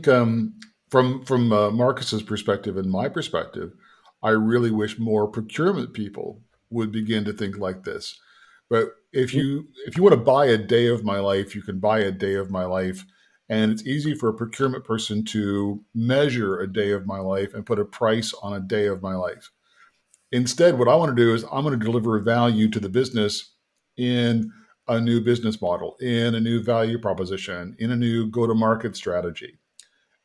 From Marcus's perspective and my perspective, I really wish more procurement people would begin to think like this. But if you want to buy a day of my life, you can buy a day of my life, and it's easy for a procurement person to measure a day of my life and put a price on a day of my life. Instead, what I want to do is I'm going to deliver value to the business in a new business model, in a new value proposition, in a new go-to-market strategy.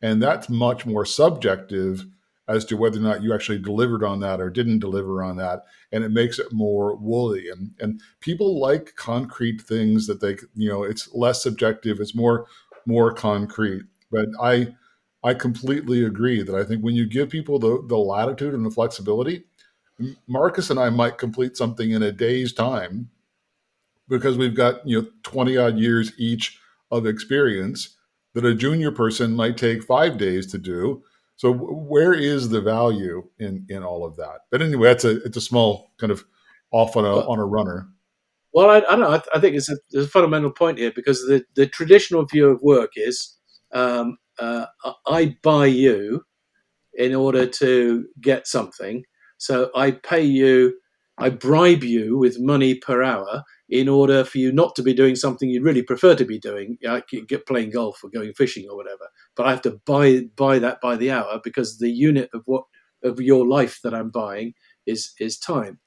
And that's much more subjective as to whether or not you actually delivered on that or didn't deliver on that. And it makes it more woolly. And people like concrete things that it's less subjective, it's more concrete. But I completely agree that I think when you give people the latitude and the flexibility, Marcus and I might complete something in a day's time because we've got 20 odd years each of experience that a junior person might take 5 days to do. So where is the value in all of that? But anyway, it's a small kind of off on a Well, on a runner. well, I don't know. I think there's a fundamental point here because the traditional view of work is I buy you in order to get something. So I pay you, I bribe you with money per hour in order for you not to be doing something you'd really prefer to be doing, like get playing golf or going fishing or whatever. But I have to buy that by the hour because the unit of your life that I'm buying is time,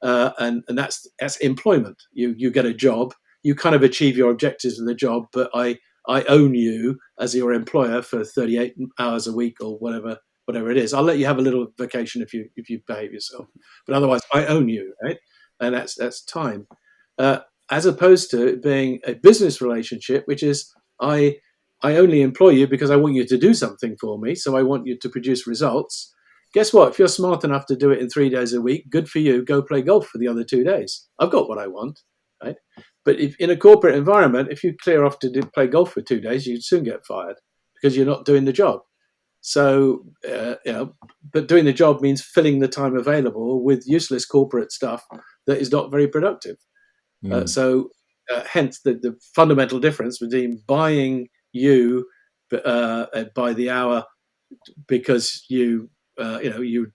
and that's employment. You get a job, you kind of achieve your objectives in the job, but I own you as your employer for 38 hours a week or whatever it is. I'll let you have a little vacation if you behave yourself, but otherwise I own you, right? And that's time, uh, as opposed to it being a business relationship, which is I only employ you because I want you to do something for me, so I want you to produce results. Guess what? If you're smart enough to do it in 3 days a week, good for you. Go play golf for the other 2 days. I've got what I want, right? But if in a corporate environment, if you clear off to play golf for 2 days, you'd soon get fired because you're not doing the job. So, but doing the job means filling the time available with useless corporate stuff that is not very productive. Mm. Hence the fundamental difference between buying you by the hour because you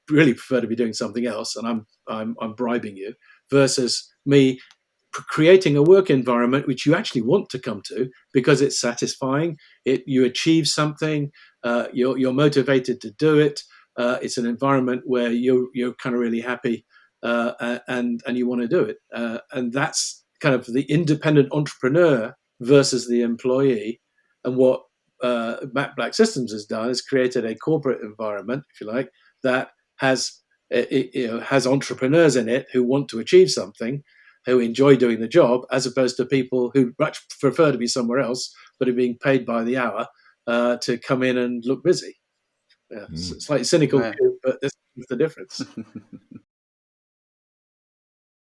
really prefer to be doing something else, and I'm bribing you, versus me creating a work environment which you actually want to come to because it's satisfying. You achieve something, you're motivated to do it. It's an environment where you're kind of really happy, and you want to do it. And that's kind of the independent entrepreneur versus the employee. And what Matt Black Systems has done is created a corporate environment, if you like, that has entrepreneurs in it who want to achieve something, who enjoy doing the job, as opposed to people who much prefer to be somewhere else but are being paid by the hour to come in and look busy. Yeah, Mm. slightly cynical Yeah. view, but this is the difference.